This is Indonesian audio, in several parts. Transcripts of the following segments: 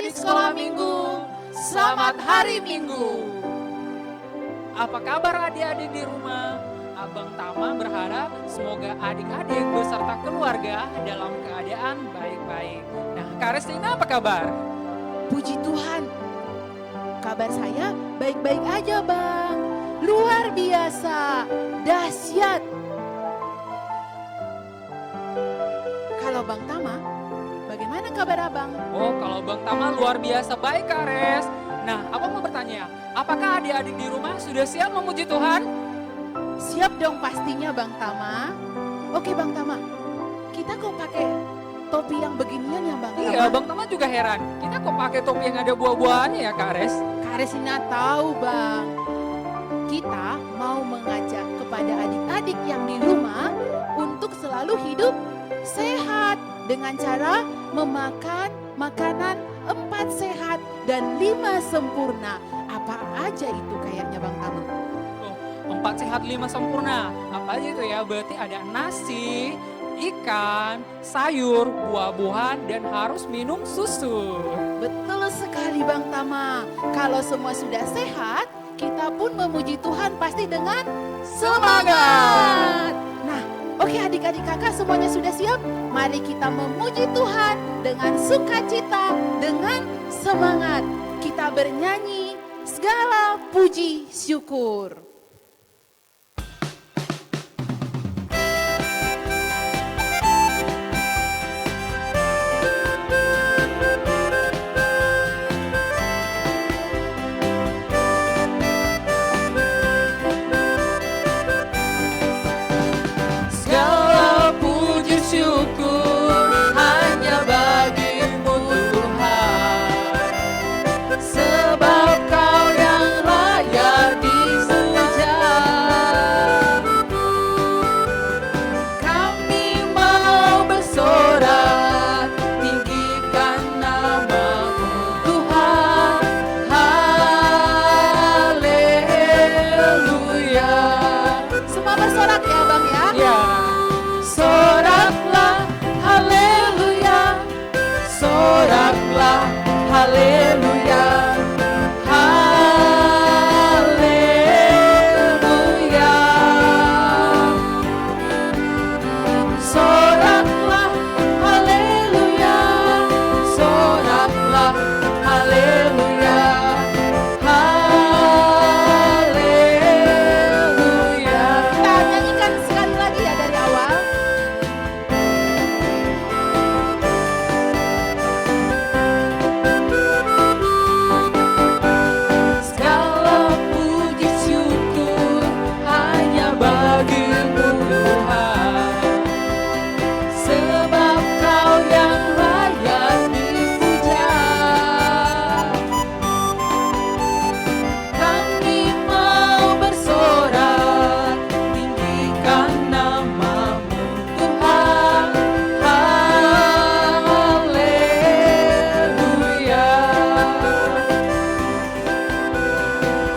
adik-adik sekolah minggu, selamat hari Minggu. Apa kabar adik-adik di rumah? Abang Tama berharap semoga adik-adik beserta keluarga dalam keadaan baik-baik. Nah, Kak Restina apa kabar? Puji Tuhan, kabar saya baik-baik aja Bang. Luar biasa, dahsyat. Kalau Bang Tama, bagaimana kabar Abang? Oh, kalau Bang Tama luar biasa baik Kak Res. Nah, Abang mau bertanya, apakah adik-adik di rumah sudah siap memuji Tuhan? Siap dong pastinya Bang Tama. Oke Bang Tama, kita kok pakai topi yang beginian ya Bang Tama? Iya, Bang Tama juga heran. Kita kok pakai topi yang ada buah-buahannya ya Kak Res? Kak Resina tahu Bang. Kita mau mengajak kepada adik-adik yang di rumah untuk selalu hidup sehat dengan cara memakan makanan 4 sehat dan 5 sempurna. Apa aja itu kayaknya Bang Tama? 4 sehat 5 sempurna. Apa aja itu ya? Berarti ada nasi, ikan, sayur, buah-buahan, dan harus minum susu. Betul sekali Bang Tama. Kalau semua sudah sehat, kita pun memuji Tuhan pasti dengan semangat. Nah, oke adik-adik kakak semuanya sudah siap? Mari kita memuji Tuhan dengan sukacita, dengan semangat. Kita bernyanyi segala puji syukur. Segala puji syukur hanya bagimu Tuhan, sebab Kau yang layak dipuja. Kami mau bersorak, tinggikan nama-Mu Tuhan. Haleluya. Semua bersorak ya Bang ya. Ya, soraklah haleluya, soraklah haleluya, haleluya. Soraklah haleluya, soraklah haleluya, haleluya. Kita nyanyikan sekali lagi ya dari awal. Segala puji syukur hanya bagimu Tuhan, sebab Kau yang layak dipuja. Kami mau bersorak, tinggikan nama-Mu Tuhan. Haleluya.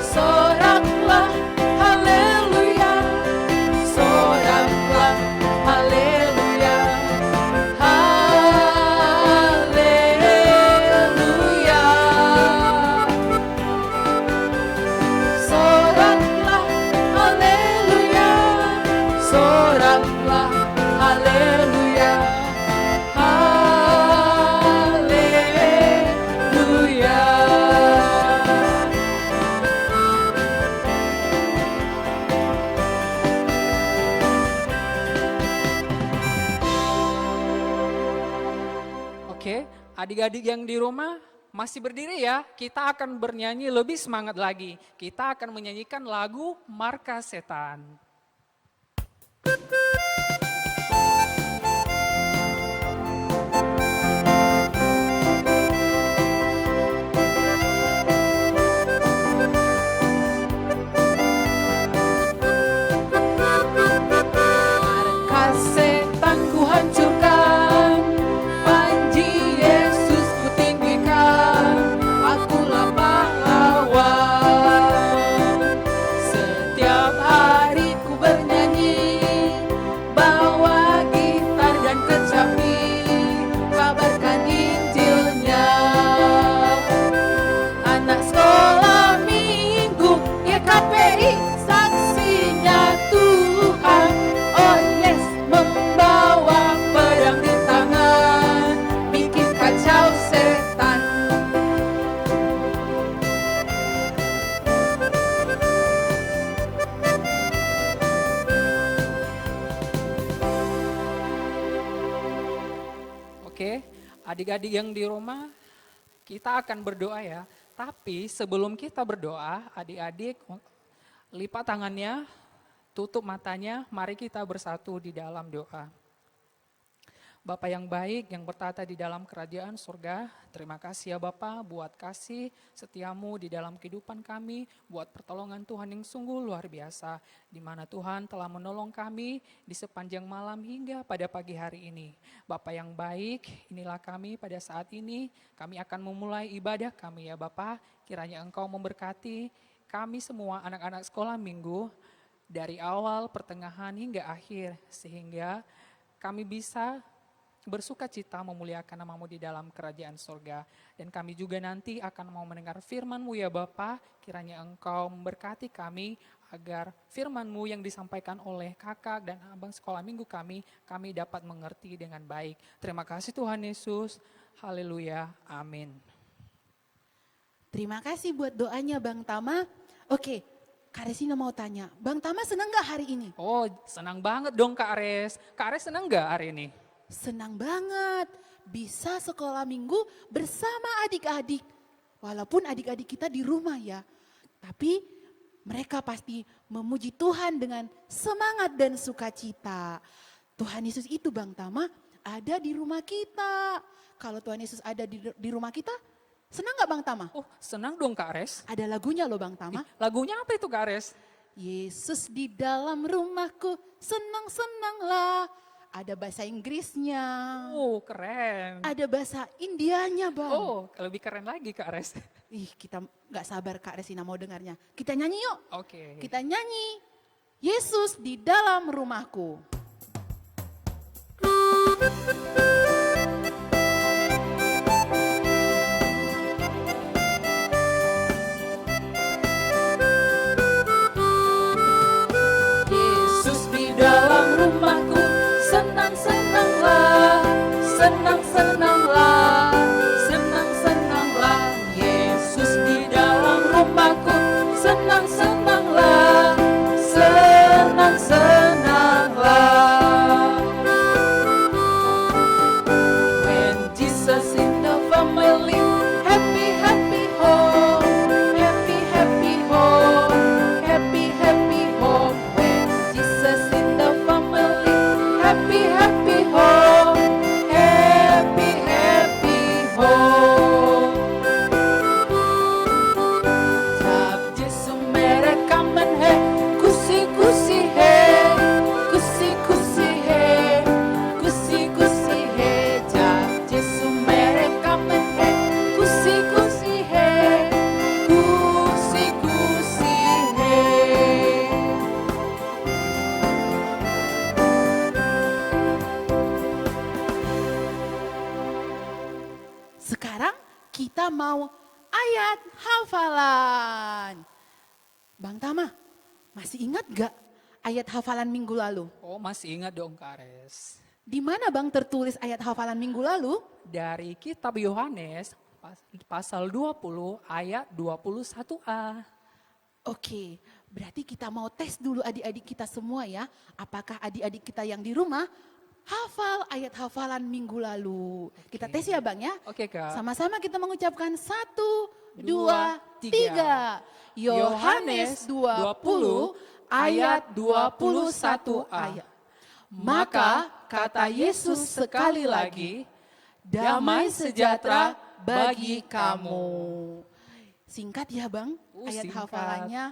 Soraklah haleluya, soraklah haleluya, haleluya. Soraklah haleluya, soraklah haleluya, haleluya. Oke, adik-adik yang di rumah masih berdiri ya. Kita akan bernyanyi lebih semangat lagi. Kita akan menyanyikan lagu Marka Setan. Marka setan ku hancurkan, panji Yesus ku tinggikan, akulah pahlawan. Setiap hari ku bernyanyi, Oke, adik-adik yang di rumah, kita akan berdoa ya. Tapi sebelum kita berdoa, adik-adik lipat tangannya, tutup matanya, mari kita bersatu di dalam doa. Bapa yang baik yang bertata di dalam kerajaan surga, terima kasih ya Bapa buat kasih setiamu di dalam kehidupan kami, buat pertolongan Tuhan yang sungguh luar biasa, di mana Tuhan telah menolong kami di sepanjang malam hingga pada pagi hari ini. Bapa yang baik, inilah kami pada saat ini, kami akan memulai ibadah kami ya Bapa, kiranya Engkau memberkati kami semua anak-anak sekolah minggu, dari awal, pertengahan hingga akhir, sehingga kami bisa bersuka cita memuliakan nama-Mu di dalam kerajaan surga. Dan kami juga nanti akan mau mendengar firman-Mu ya Bapa, kiranya Engkau memberkati kami agar firman-Mu yang disampaikan oleh kakak dan abang sekolah minggu kami dapat mengerti dengan baik. Terima kasih Tuhan Yesus, haleluya, amin. Terima kasih buat doanya Bang Tama. Oke, Kak Resina mau tanya, Bang Tama senang gak hari ini? Oh, senang banget dong Kak Ares. Kak Ares senang gak hari ini? Senang banget bisa sekolah minggu bersama adik-adik. Walaupun adik-adik kita di rumah ya. Tapi mereka pasti memuji Tuhan dengan semangat dan sukacita. Tuhan Yesus itu Bang Tama ada di rumah kita. Kalau Tuhan Yesus ada di rumah kita, senang gak Bang Tama? Oh, senang dong Kak Ares. Ada lagunya loh Bang Tama. Lagunya apa itu Kak Ares? Yesus di dalam rumahku, senang-senanglah. Ada bahasa Inggrisnya. Oh, keren. Ada bahasa Indianya Bang. Oh, lebih keren lagi Kak Ares. Ih, kita gak sabar Kak Resina mau dengarnya. Kita nyanyi yuk. Oke. Kita nyanyi. Yesus di dalam rumahku. Yesus di dalam rumahku, senang-senanglah, senang-senanglah, senang-senanglah. Yesus di dalam rumahku, senang-senanglah, senang-senanglah. When Jesus in the family, happy, happy home, happy, happy home, happy, happy home. When Jesus in the family, happy, happy home, happy, happy home. जब यीशु मेरे कमन है, खुशी खुशी है, खुशी खुशी है, खुशी खुशी है. जब यीशु मेरे कमन है, खुशी खुशी है, खुशी खुशी है. Sekarang kita mau ayat hafalan. Bang Tama, masih ingat gak ayat hafalan minggu lalu? Oh, masih ingat dong Kak Ares. Di mana Bang tertulis ayat hafalan minggu lalu? Dari kitab Yohanes pasal 20 ayat 21a. Oke, berarti kita mau tes dulu adik-adik kita semua ya. Apakah adik-adik kita yang di rumah hafal ayat hafalan minggu lalu? Kita tes ya Bang ya. Oke Kak. Sama-sama kita mengucapkan 1, 2, Dua, 3. Yohanes 20 ayat 21a. Maka kata Yesus sekali lagi, damai sejahtera bagi kamu. Singkat ya Bang ayat Singkat. hafalannya.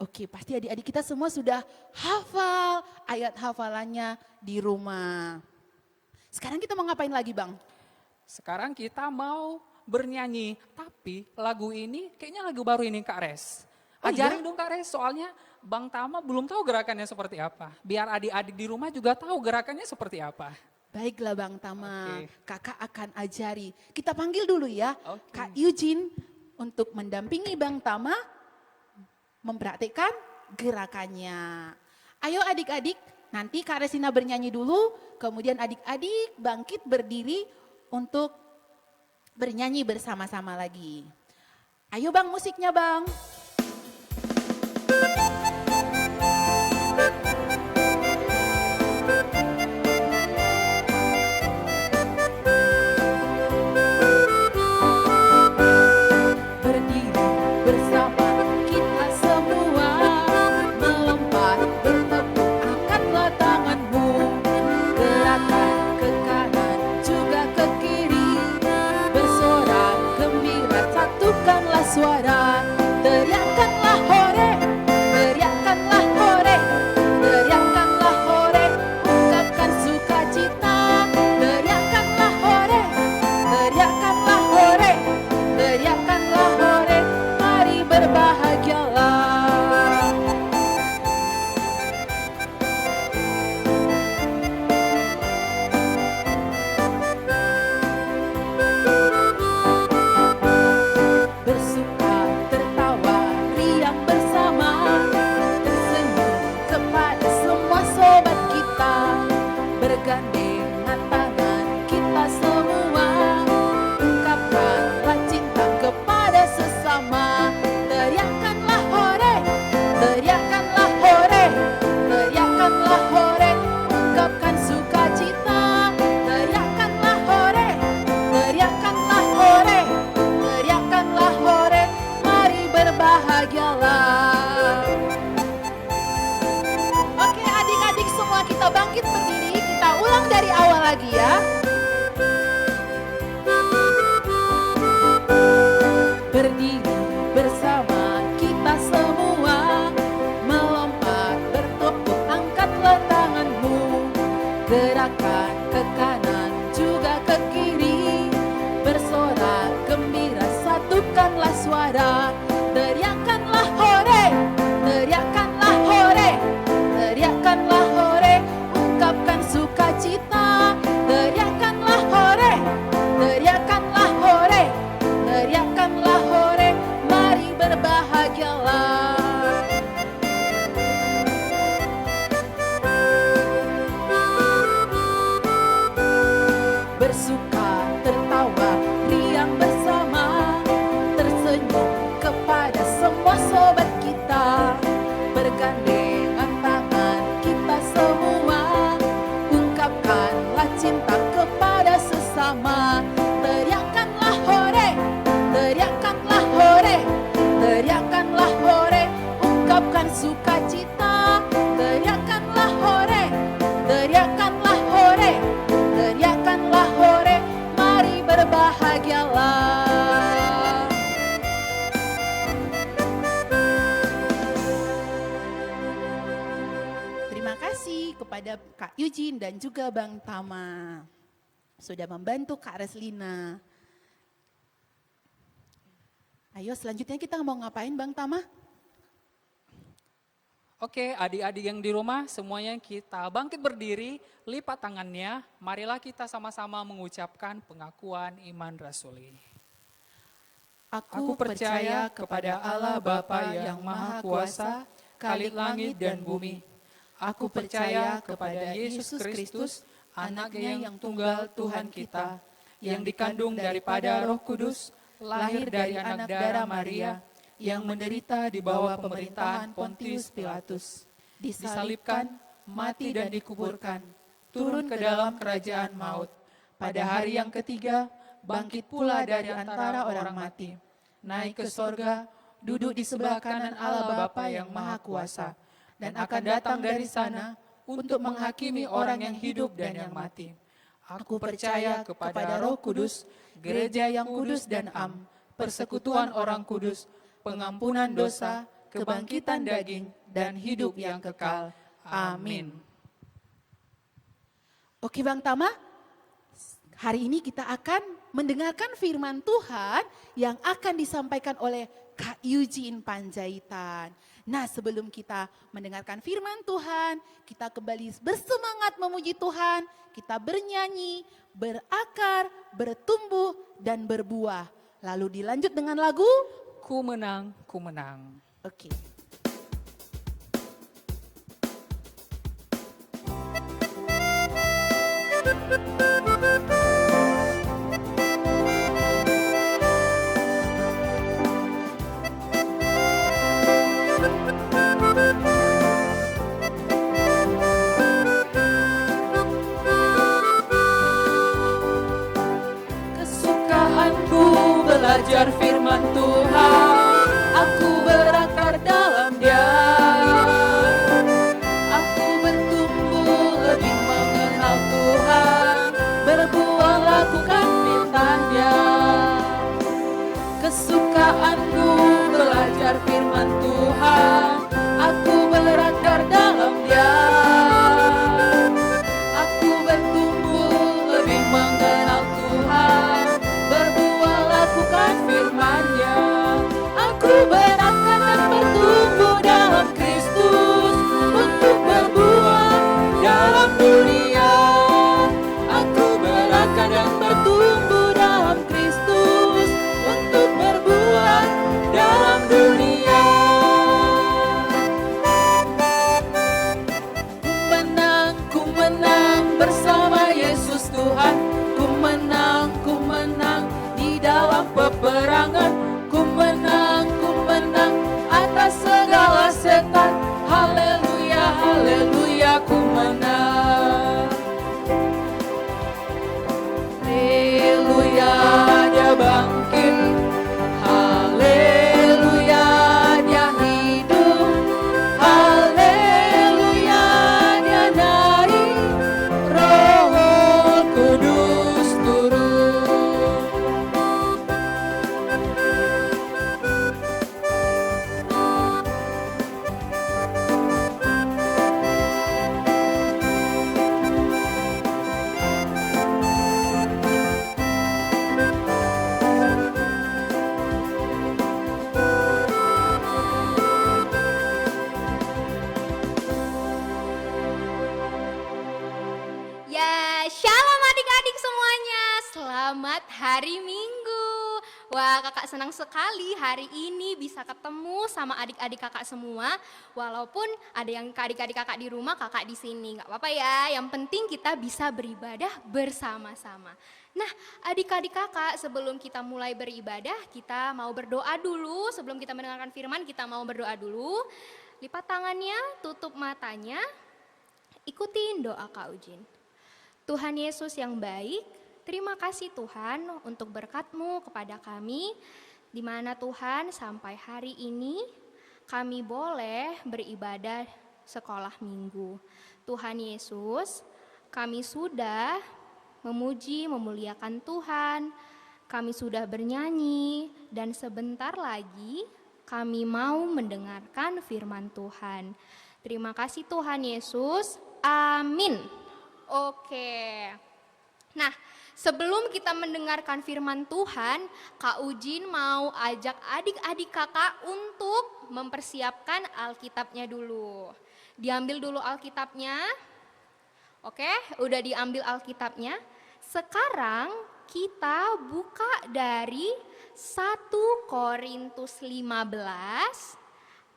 Oke, pasti adik-adik kita semua sudah hafal ayat hafalannya di rumah. Sekarang kita mau ngapain lagi Bang? Sekarang kita mau bernyanyi, tapi lagu ini kayaknya lagu baru ini Kak Res. Oh Ajarin iya? dong Kak Res, soalnya Bang Tama belum tahu gerakannya seperti apa. Biar adik-adik di rumah juga tahu gerakannya seperti apa. Baiklah Bang Tama, Oke. kakak akan ajari. Kita panggil dulu ya Oke. Kak Eugene untuk mendampingi Bang Tama mempraktikkan gerakannya. Ayo adik-adik, nanti Kak Resina bernyanyi dulu, kemudian adik-adik bangkit berdiri untuk bernyanyi bersama-sama lagi. Ayo Bang, musiknya Bang. ke kiri. Bersorak gembira, satukanlah suara. Teriakanlah hore, teriakanlah hore, teriakanlah hore, ungkapkan sukacita. Teriakanlah hore, teriakanlah hore, teriakanlah hore, mari berbahagialah. Bersuka, tertawa, riang bersama, tersenyum kepada semua sobat kita. Bergandengan tangan kita semua, ungkapkanlah cinta kepada sesama. Teriakanlah hore, teriakanlah hore, teriakanlah hore, ungkapkan sukacita. Teriakanlah hore, teriakanlah hore, teriakanlah hore, mari berbahagialah. Oke adik-adik semua, kita bangkit berdiri, kita ulang dari awal lagi ya. Berdiri bersama kita semua, melompat bertepuk, angkatlah tanganmu. Gerakan ke kanan juga ke kiri, bersorak gembira, satukanlah suara. Teriakanlah hore, teriakanlah hore, teriakanlah hore, ungkapkan sukacita. Teriakanlah hore, teriakanlah hore, teriakanlah hore, mari berbahagialah. Bersuka, tertawa, riang bersama, tersenyum kepada semua sobat kita. Bergandengan tangan kita semua, ungkapkanlah cinta kepada sesama. Teriakanlah hore, teriakanlah hore, teriakanlah hore, ungkapkan sukacita. Teriakanlah hore, teriakanlah hore, teriakanlah hore, mari berbahagialah. Terima kasih kepada Kak Eugene dan juga Bang Tama sudah membantu Kak Reslina. Ayo selanjutnya kita mau ngapain Bang Tama? Oke, adik-adik yang di rumah semuanya kita bangkit berdiri, lipat tangannya. Marilah kita sama-sama mengucapkan pengakuan iman rasuli. Aku percaya kepada Allah Bapa yang Maha Kuasa, Khalik langit dan bumi. Aku percaya kepada Yesus Kristus, anaknya yang tunggal Tuhan kita, yang dikandung daripada Roh Kudus, lahir dari anak darah Maria, yang menderita di bawah pemerintahan Pontius Pilatus, disalibkan, mati dan dikuburkan, turun ke dalam kerajaan maut. Pada hari yang ketiga, bangkit pula dari antara orang mati, naik ke sorga, duduk di sebelah kanan Allah Bapa yang Maha Kuasa, dan akan datang dari sana untuk menghakimi orang yang hidup dan yang mati. Aku percaya kepada Roh Kudus, gereja yang kudus dan am, persekutuan orang kudus, pengampunan dosa, kebangkitan daging, dan hidup yang kekal. Amin. Oke Bang Tama, hari ini kita akan mendengarkan firman Tuhan yang akan disampaikan oleh Kak Eugene Panjaitan. Nah sebelum kita mendengarkan firman Tuhan, kita kembali bersemangat memuji Tuhan, kita bernyanyi, berakar, bertumbuh, dan berbuah. Lalu dilanjut dengan lagu, Ku menang, ku menang. Oke. Kesukaanku belajar firman Tuhan, aku berakar dalam Dia. Aku bertumbuh lebih mengenal Tuhan, berbuah lakukan kebiasaanku belajar firman Tuhan. Aku berakar dalam Dia. Aku bertumbuh lebih mengenal Tuhan. Berbuah lakukan firman-Nya. Aku berakar dan bertumbuh dalam Kristus untuk berbuah dalam dunia. Aku berakar dan bertumbuh dalam Kristus untuk berbuah dalam dunia. Ku menang bersama Yesus Tuhan. Ku menang di dalam peperangan. Ku menang atas segala setan. Haleluya, haleluya, ku menang. Haleluya, Dia bangkit. Haleluya, Dia hidup. Haleluya, Dia naik. Roh Kudus turun. Ya, shalom adik-adik semuanya. Selamat hari Minggu. Wah, kakak senang sekali hari ini bisa ketemu sama adik-adik kakak semua. Walaupun ada yang adik-adik kakak di rumah, kakak di sini. Gak apa-apa ya, yang penting kita bisa beribadah bersama-sama. Nah, adik-adik kakak, sebelum kita mulai beribadah, kita mau berdoa dulu. Sebelum kita mendengarkan firman, kita mau berdoa dulu. Lipat tangannya, tutup matanya, ikutin doa Kak Ujin. Tuhan Yesus yang baik, terima kasih Tuhan untuk berkat-Mu kepada kami, di mana Tuhan sampai hari ini kami boleh beribadah sekolah minggu. Tuhan Yesus, kami sudah memuji, memuliakan Tuhan, kami sudah bernyanyi, dan sebentar lagi kami mau mendengarkan firman Tuhan. Terima kasih Tuhan Yesus, amin. Oke. Nah, sebelum kita mendengarkan firman Tuhan, Kak Ujin mau ajak adik-adik kakak untuk mempersiapkan Alkitabnya dulu. Diambil dulu Alkitabnya. Oke, udah diambil Alkitabnya. Sekarang kita buka dari 1 Korintus 15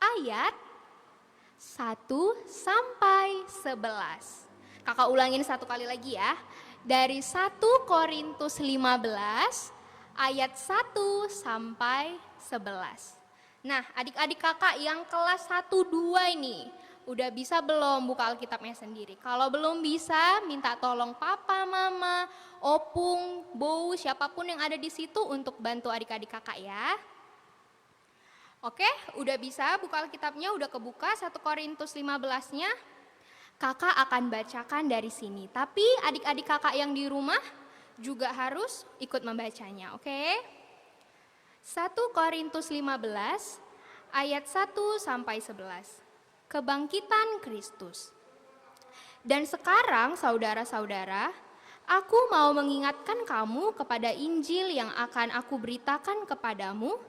ayat 1 sampai 11. Kakak ulangin satu kali lagi ya. Dari 1 Korintus 15 ayat 1 sampai 11. Nah, adik-adik kakak yang kelas 1, 2 ini udah bisa belum buka Alkitabnya sendiri? Kalau belum bisa, minta tolong papa, mama, opung, bou, siapapun yang ada di situ untuk bantu adik-adik kakak ya. Oke, udah bisa buka Alkitabnya, udah kebuka 1 Korintus 15-nya. Kakak akan bacakan dari sini, tapi adik-adik kakak yang di rumah juga harus ikut membacanya, oke? 1 Korintus 15 ayat 1 sampai 11. Kebangkitan Kristus. Dan sekarang saudara-saudara, aku mau mengingatkan kamu kepada Injil yang akan aku beritakan kepadamu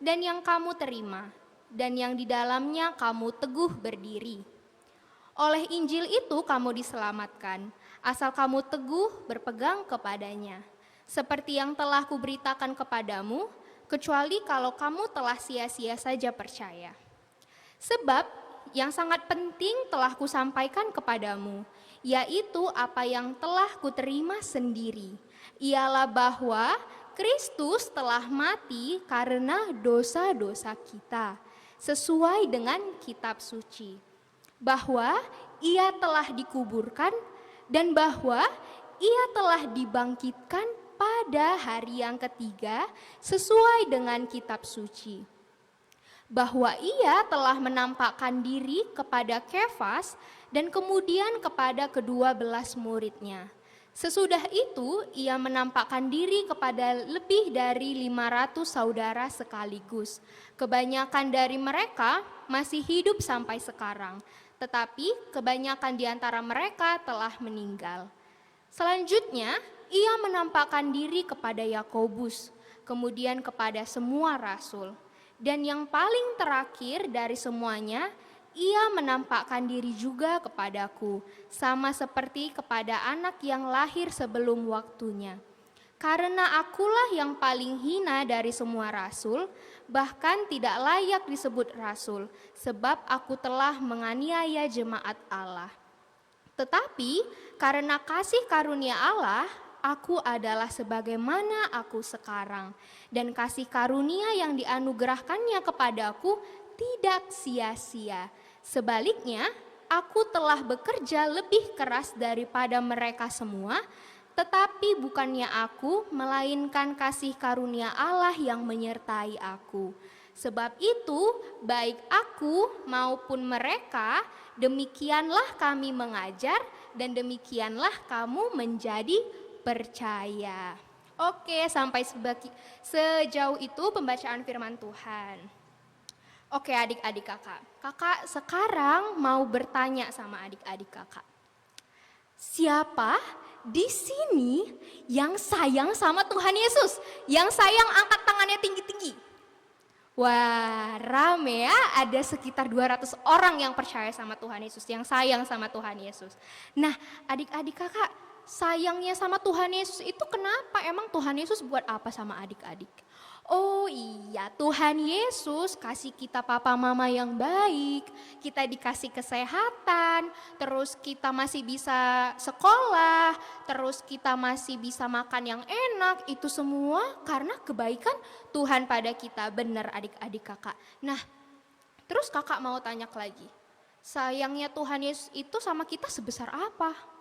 dan yang kamu terima, dan yang di dalamnya kamu teguh berdiri. Oleh Injil itu kamu diselamatkan, asal kamu teguh berpegang kepadanya. Seperti yang telah kuberitakan kepadamu, kecuali kalau kamu telah sia-sia saja percaya. Sebab yang sangat penting telah kusampaikan kepadamu, yaitu apa yang telah kuterima sendiri, ialah bahwa Kristus telah mati karena dosa-dosa kita, sesuai dengan kitab suci. Bahwa ia telah dikuburkan dan bahwa ia telah dibangkitkan pada hari yang ketiga sesuai dengan kitab suci. Bahwa ia telah menampakkan diri kepada Kefas dan kemudian kepada kedua belas muridnya. Sesudah itu, ia menampakkan diri kepada lebih dari 500 saudara sekaligus. Kebanyakan dari mereka masih hidup sampai sekarang, tetapi kebanyakan di antara mereka telah meninggal. Selanjutnya, ia menampakkan diri kepada Yakobus, kemudian kepada semua rasul. Dan yang paling terakhir dari semuanya, ia menampakkan diri juga kepadaku, sama seperti kepada anak yang lahir sebelum waktunya. Karena akulah yang paling hina dari semua rasul, bahkan tidak layak disebut rasul, sebab aku telah menganiaya jemaat Allah. Tetapi karena kasih karunia Allah, aku adalah sebagaimana aku sekarang. Dan kasih karunia yang dianugerahkannya kepadaku tidak sia-sia. Sebaliknya, aku telah bekerja lebih keras daripada mereka semua, tetapi bukannya aku, melainkan kasih karunia Allah yang menyertai aku. Sebab itu, baik aku maupun mereka, demikianlah kami mengajar dan demikianlah kamu menjadi percaya. Oke, sampai sejauh itu pembacaan firman Tuhan. Oke adik-adik kakak, kakak sekarang mau bertanya sama adik-adik kakak. Siapa di sini yang sayang sama Tuhan Yesus? Yang sayang angkat tangannya tinggi-tinggi. Wah, rame ya, ada sekitar 200 orang yang percaya sama Tuhan Yesus, yang sayang sama Tuhan Yesus. Nah, adik-adik kakak, sayangnya sama Tuhan Yesus itu kenapa? Emang Tuhan Yesus buat apa sama adik-adik? Oh iya, Tuhan Yesus kasih kita papa mama yang baik, kita dikasih kesehatan, terus kita masih bisa sekolah, terus kita masih bisa makan yang enak, itu semua karena kebaikan Tuhan pada kita, benar adik-adik kakak. Nah, terus kakak mau tanya lagi, sayangnya Tuhan Yesus itu sama kita sebesar apa?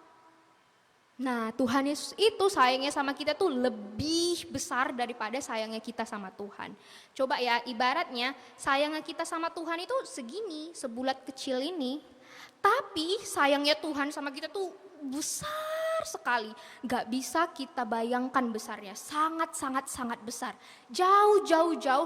Nah, Tuhan Yesus itu sayangnya sama kita tuh lebih besar daripada sayangnya kita sama Tuhan. Coba ya, ibaratnya sayangnya kita sama Tuhan itu segini, sebulat kecil ini. Tapi sayangnya Tuhan sama kita tuh besar sekali. Gak bisa kita bayangkan besarnya, sangat besar. Jauh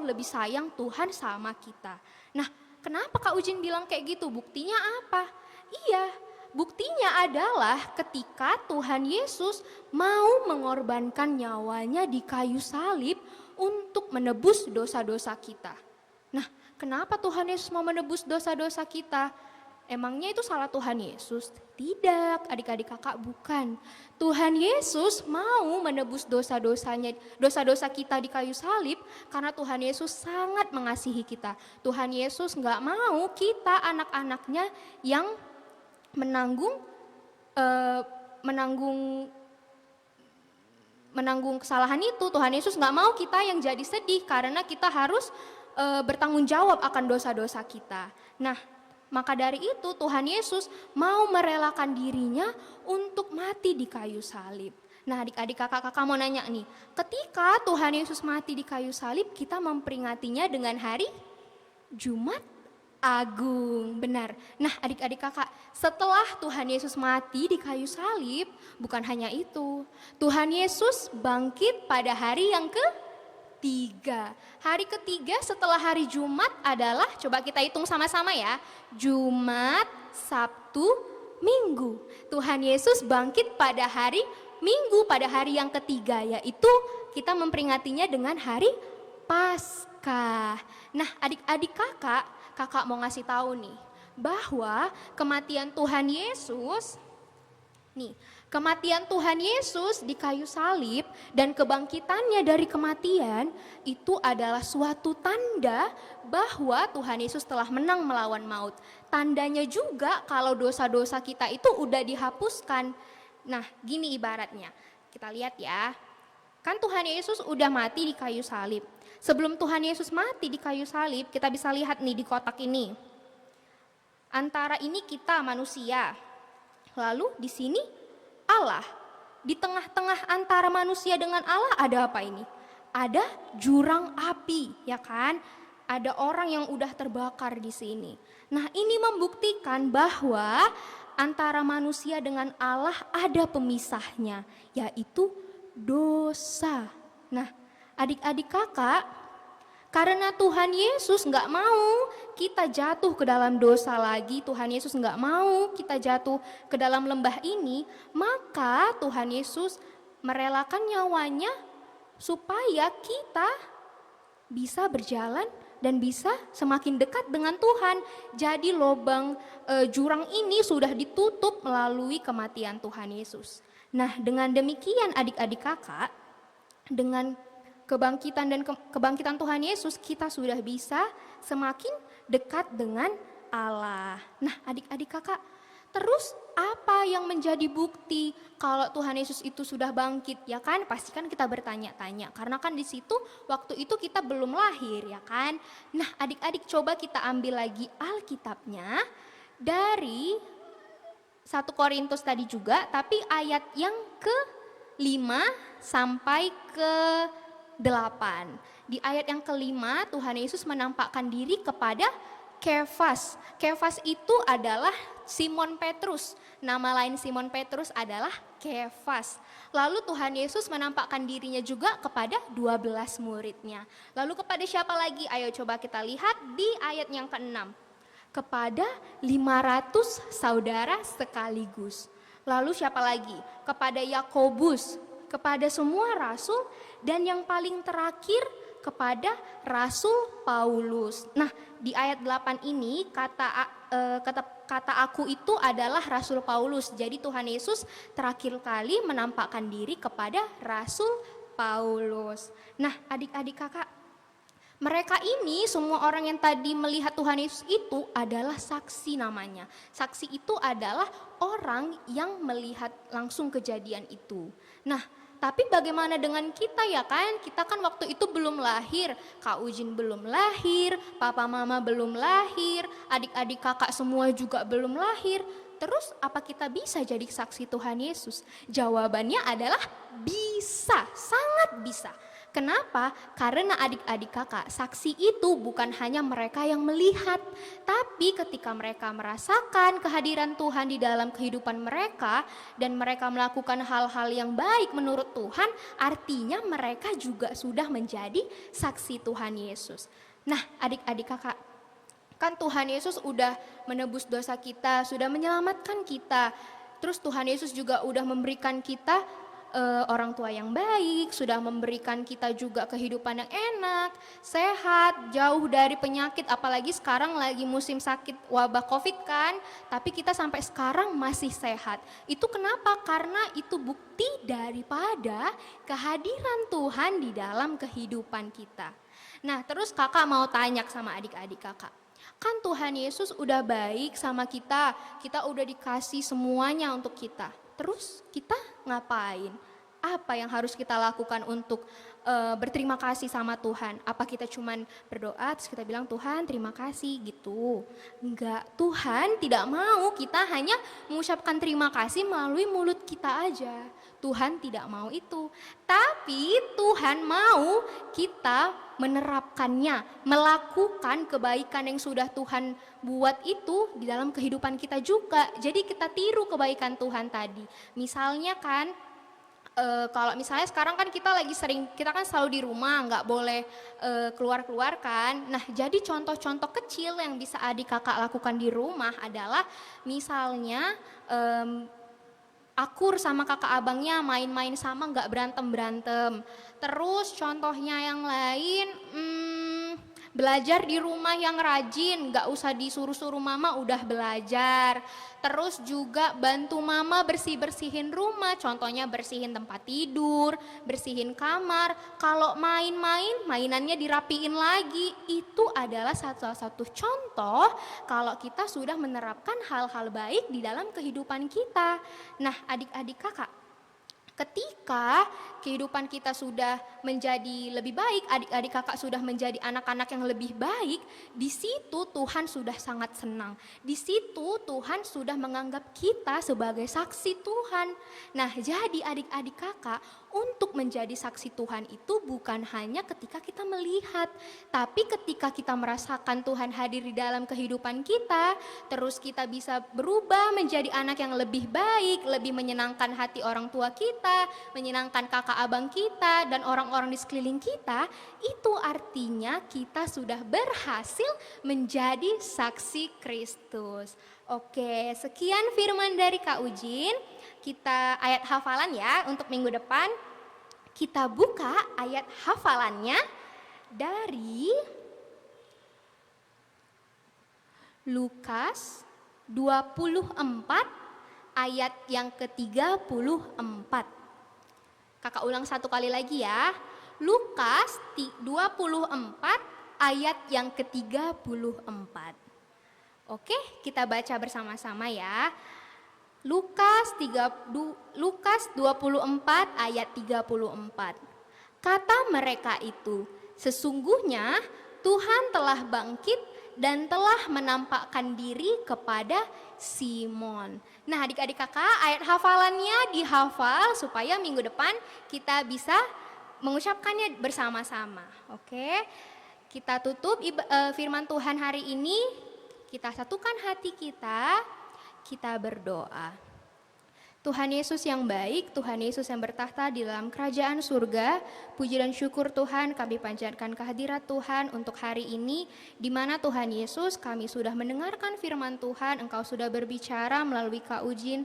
lebih sayang Tuhan sama kita. Nah, kenapa Kak Ujin bilang kayak gitu? Buktinya apa? Iya. Buktinya adalah ketika Tuhan Yesus mau mengorbankan nyawanya di kayu salib untuk menebus dosa-dosa kita. Nah, kenapa Tuhan Yesus mau menebus dosa-dosa kita? Emangnya itu salah Tuhan Yesus? Tidak, adik-adik kakak, bukan. Tuhan Yesus mau menebus dosa-dosa kita di kayu salib karena Tuhan Yesus sangat mengasihi kita. Tuhan Yesus gak mau kita anak-anaknya yang menanggung kesalahan itu. Tuhan Yesus gak mau kita yang jadi sedih karena kita harus bertanggung jawab akan dosa-dosa kita. Nah, maka dari itu Tuhan Yesus mau merelakan dirinya untuk mati di kayu salib. Nah, adik-adik kakak-kakak mau nanya nih, ketika Tuhan Yesus mati di kayu salib, kita memperingatinya dengan hari Jumat Agung, benar. Nah, adik-adik kakak, setelah Tuhan Yesus mati di kayu salib, bukan hanya itu. Tuhan Yesus bangkit pada hari yang ketiga. Hari ketiga setelah hari Jumat adalah, coba kita hitung sama-sama ya. Jumat, Sabtu, Minggu. Tuhan Yesus bangkit pada hari Minggu, pada hari yang ketiga, yaitu kita memperingatinya dengan hari Paskah. Nah, adik-adik kakak mau ngasih tahu nih, bahwa kematian Tuhan Yesus di kayu salib dan kebangkitannya dari kematian itu adalah suatu tanda bahwa Tuhan Yesus telah menang melawan maut. Tandanya juga kalau dosa-dosa kita itu udah dihapuskan. Nah, gini ibaratnya, kita lihat ya, kan Tuhan Yesus udah mati di kayu salib. Sebelum Tuhan Yesus mati di kayu salib, kita bisa lihat nih di kotak ini. Antara ini kita manusia, lalu di sini Allah. Di tengah-tengah antara manusia dengan Allah ada apa ini? Ada jurang api, ya kan? Ada orang yang udah terbakar di sini. Nah, ini membuktikan bahwa antara manusia dengan Allah ada pemisahnya, yaitu dosa. Nah, adik-adik kakak, karena Tuhan Yesus nggak mau kita jatuh ke dalam dosa lagi, Tuhan Yesus nggak mau kita jatuh ke dalam lembah ini, maka Tuhan Yesus merelakan nyawanya supaya kita bisa berjalan dan bisa semakin dekat dengan Tuhan. Jadi lubang jurang ini sudah ditutup melalui kematian Tuhan Yesus. Nah, dengan demikian adik-adik kakak, dengan kebangkitan dan kebangkitan Tuhan Yesus, kita sudah bisa semakin dekat dengan Allah. Nah, adik-adik kakak, terus apa yang menjadi bukti kalau Tuhan Yesus itu sudah bangkit, ya kan? Pasti kan kita bertanya-tanya, karena kan di situ waktu itu kita belum lahir, ya kan? Nah, adik-adik coba kita ambil lagi Alkitabnya dari 1 Korintus tadi juga, tapi ayat yang ke-5 sampai ke-8. Di ayat yang ke-5 Tuhan Yesus menampakkan diri kepada Kefas. Kefas itu adalah Simon Petrus. Nama lain Simon Petrus adalah Kefas. Lalu Tuhan Yesus menampakkan dirinya juga kepada 12 muridnya. Lalu kepada siapa lagi? Ayo coba kita lihat di ayat yang ke-6. Kepada 500 saudara sekaligus. Lalu siapa lagi? Kepada Yakobus, kepada semua rasul, dan yang paling terakhir kepada Rasul Paulus. Nah, di ayat 8 ini kata aku itu adalah Rasul Paulus. Jadi Tuhan Yesus terakhir kali menampakkan diri kepada Rasul Paulus. Nah, adik-adik kakak, mereka ini semua orang yang tadi melihat Tuhan Yesus itu adalah saksi namanya. Saksi itu adalah orang yang melihat langsung kejadian itu. Nah, tapi bagaimana dengan kita, ya kan? Kita kan waktu itu belum lahir, Kak Ujin belum lahir, Papa Mama belum lahir, adik-adik kakak semua juga belum lahir. Terus apa kita bisa jadi saksi Tuhan Yesus? Jawabannya adalah bisa, sangat bisa. Kenapa? Karena adik-adik kakak, saksi itu bukan hanya mereka yang melihat, tapi ketika mereka merasakan kehadiran Tuhan di dalam kehidupan mereka dan mereka melakukan hal-hal yang baik menurut Tuhan, artinya mereka juga sudah menjadi saksi Tuhan Yesus. Nah, adik-adik kakak, kan Tuhan Yesus udah menebus dosa kita, sudah menyelamatkan kita. Terus Tuhan Yesus juga udah memberikan kita orang tua yang baik, sudah memberikan kita juga kehidupan yang enak, sehat, jauh dari penyakit, apalagi sekarang lagi musim sakit wabah Covid kan, tapi kita sampai sekarang masih sehat. Itu kenapa? Karena itu bukti daripada kehadiran Tuhan di dalam kehidupan kita. Nah, terus kakak mau tanya sama adik-adik kakak. Kan Tuhan Yesus udah baik sama kita udah dikasih semuanya untuk kita. Terus kita ngapain? Apa yang harus kita lakukan untuk berterima kasih sama Tuhan? Apa kita cuman berdoa terus kita bilang Tuhan terima kasih gitu? Enggak, Tuhan tidak mau kita hanya mengucapkan terima kasih melalui mulut kita aja. Tuhan tidak mau itu. Tapi Tuhan mau kita menerapkannya, melakukan kebaikan yang sudah Tuhan buat itu di dalam kehidupan kita juga. Jadi kita tiru kebaikan Tuhan tadi. Misalnya kan, kalau misalnya sekarang kan kita lagi sering, kita kan selalu di rumah, nggak boleh keluar-keluar kan. Nah, jadi contoh-contoh kecil yang bisa adik kakak lakukan di rumah adalah misalnya akur sama kakak abangnya, main-main sama, nggak berantem-berantem. Terus contohnya yang lain, belajar di rumah yang rajin, nggak usah disuruh-suruh mama udah belajar. Terus juga bantu mama bersih-bersihin rumah, contohnya bersihin tempat tidur, bersihin kamar. Kalau main-main, mainannya dirapiin lagi. Itu adalah salah satu contoh kalau kita sudah menerapkan hal-hal baik di dalam kehidupan kita. Nah, adik-adik kakak, ketika kehidupan kita sudah menjadi lebih baik, adik-adik kakak sudah menjadi anak-anak yang lebih baik, di situ Tuhan sudah sangat senang. Di situ Tuhan sudah menganggap kita sebagai saksi Tuhan. Nah, jadi adik-adik kakak, untuk menjadi saksi Tuhan itu bukan hanya ketika kita melihat, tapi ketika kita merasakan Tuhan hadir di dalam kehidupan kita, terus kita bisa berubah menjadi anak yang lebih baik, lebih menyenangkan hati orang tua kita, menyenangkan kakak abang kita, dan orang-orang di sekeliling kita, itu artinya kita sudah berhasil menjadi saksi Kristus. Oke, sekian firman dari Kak Ujin. Kita ayat hafalan ya untuk minggu depan. Kita buka ayat hafalannya dari Lukas 24 ayat yang ke-34. Kakak ulang satu kali lagi ya. Lukas 24 ayat yang ke-34. Oke, kita baca bersama-sama ya. Lukas 24 ayat 34. Kata mereka itu, sesungguhnya Tuhan telah bangkit dan telah menampakkan diri kepada Simon. Nah, adik-adik kakak, ayat hafalannya dihafal supaya minggu depan kita bisa mengucapkannya bersama-sama. Oke, kita tutup firman Tuhan hari ini. Kita satukan hati kita berdoa. Tuhan Yesus yang baik, Tuhan Yesus yang bertahta di dalam kerajaan surga, puji dan syukur Tuhan kami panjatkan kehadirat Tuhan untuk hari ini, di mana Tuhan Yesus kami sudah mendengarkan firman Tuhan, Engkau sudah berbicara melalui Kak Ujin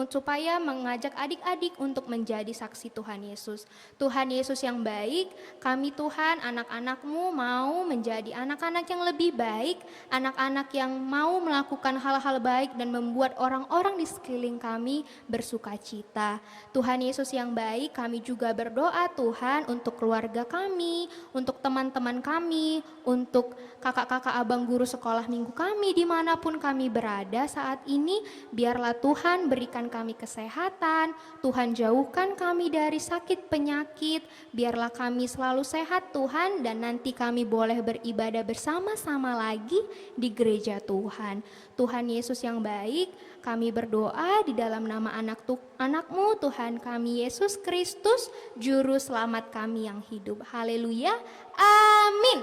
supaya mengajak adik-adik untuk menjadi saksi Tuhan Yesus. Tuhan Yesus yang baik, kami Tuhan anak-anak-Mu mau menjadi anak-anak yang lebih baik, anak-anak yang mau melakukan hal-hal baik dan membuat orang-orang di sekeliling kami bersuka cita. Tuhan Yesus yang baik, kami juga berdoa Tuhan untuk keluarga kami, untuk teman-teman kami, untuk kakak-kakak abang guru sekolah minggu kami dimanapun kami berada saat ini. Biarlah Tuhan berikan kami kesehatan, Tuhan jauhkan kami dari sakit penyakit, biarlah kami selalu sehat Tuhan, dan nanti kami boleh beribadah bersama-sama lagi di gereja Tuhan. Tuhan Yesus yang baik, kami berdoa di dalam nama anak-Mu Tuhan kami Yesus Kristus, Juru Selamat kami yang hidup. Haleluya, amin.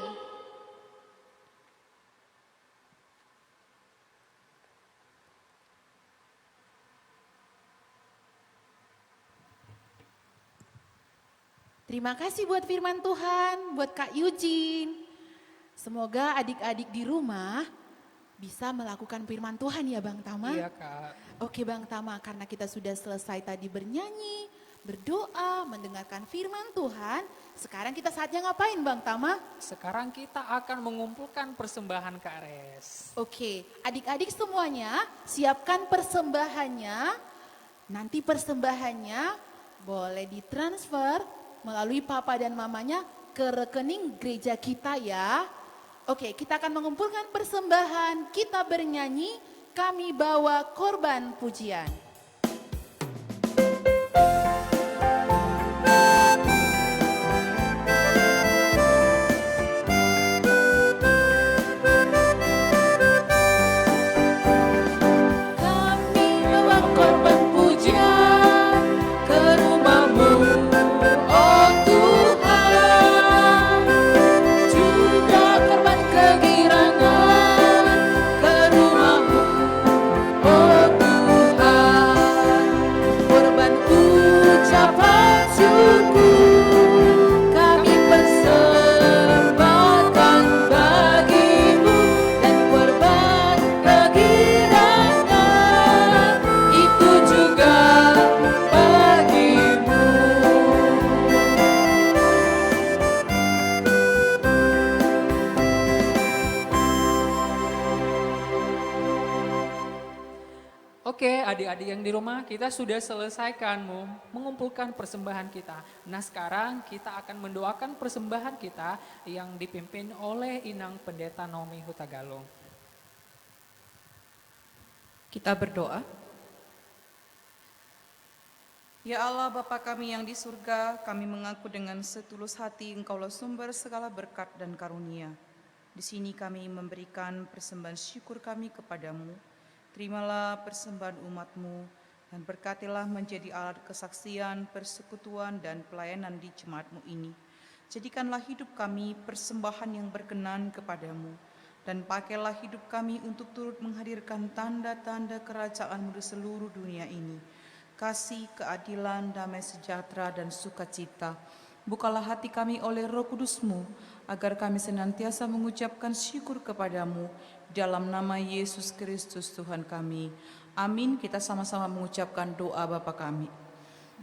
Terima kasih buat firman Tuhan, buat Kak Eugene. Semoga adik-adik di rumah bisa melakukan firman Tuhan ya Bang Tama. Iya Kak. Oke Bang Tama, karena kita sudah selesai tadi bernyanyi, berdoa, mendengarkan firman Tuhan. Sekarang kita saatnya ngapain Bang Tama? Sekarang kita akan mengumpulkan persembahan Kak Res. Oke, adik-adik semuanya siapkan persembahannya. Nanti persembahannya boleh ditransfer melalui papa dan mamanya ke rekening gereja kita ya. Oke, kita akan mengumpulkan persembahan, kita bernyanyi, kami bawa korban pujian. Kami bawa korban pujian ke rumah-Mu, oh Tuhan, juga korban kegirangan ke rumah-Mu, oh Tuhan, korban ucapan syukur kami persembahkan bagi-Mu, dan korban kegirangan itu juga bagi-Mu. Oke, adik-adik yang di rumah, kita sudah selesaikan mengumpulkan persembahan kita. Nah, sekarang kita akan mendoakan persembahan kita yang dipimpin oleh Inang Pendeta Naomi Hutagalung. Kita berdoa. Ya Allah Bapa kami yang di surga, kami mengaku dengan setulus hati Engkaulah sumber segala berkat dan karunia. Di sini kami memberikan persembahan syukur kami kepadamu. Terimalah persembahan umat-Mu, Dan berkatilah menjadi alat kesaksian, persekutuan, dan pelayanan di jemaat-Mu ini. Jadikanlah hidup kami persembahan yang berkenan kepadamu, dan pakailah hidup kami untuk turut menghadirkan tanda-tanda kerajaan-Mu di seluruh dunia ini. Kasih, keadilan, damai sejahtera, dan sukacita. Bukalah hati kami oleh Roh Kudus-Mu, agar kami senantiasa mengucapkan syukur kepadamu, dalam nama Yesus Kristus Tuhan kami. Amin. Kita sama-sama mengucapkan doa Bapa kami.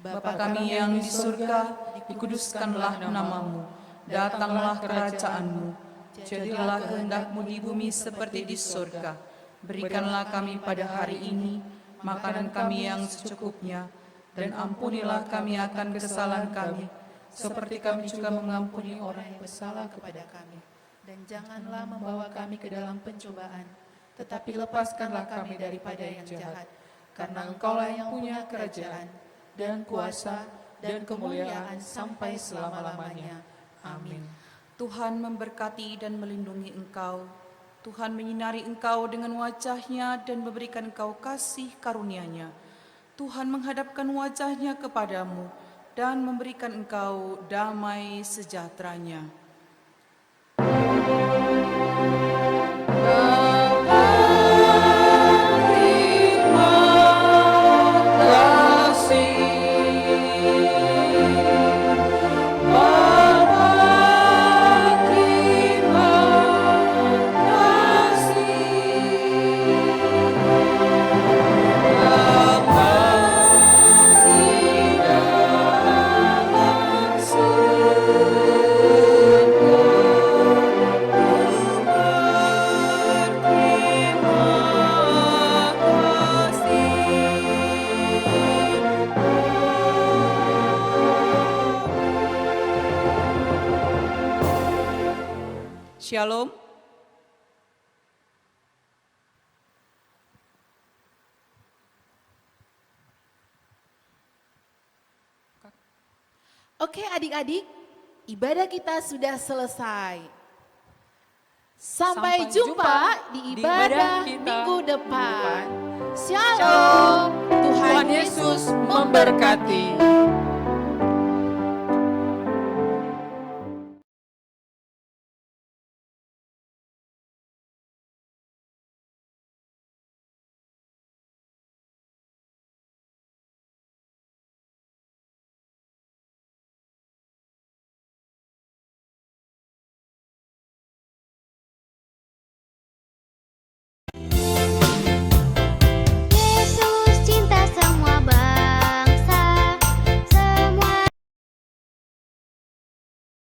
Bapa kami yang di surga, dikuduskanlah namamu, datanglah kerajaan-Mu, jadilah kehendak-Mu di bumi seperti di surga. Berikanlah kami pada hari ini makanan kami yang secukupnya, dan ampunilah kami akan kesalahan kami, seperti kami juga mengampuni orang yang bersalah kepada kami. Dan janganlah membawa kami ke dalam pencobaan, tetapi lepaskanlah kami daripada yang jahat. Karena Engkaulah yang punya kerajaan, dan kuasa, dan kemuliaan sampai selama-lamanya. Amin. Tuhan memberkati dan melindungi engkau. Tuhan menyinari engkau dengan wajah-Nya dan memberikan engkau kasih karunia-Nya. Tuhan menghadapkan wajah-Nya kepadamu dan memberikan engkau damai sejahtera-Nya. Shalom. Oke adik-adik, ibadah kita sudah selesai. Sampai jumpa di ibadah minggu depan. Shalom. Tuhan Yesus memberkati.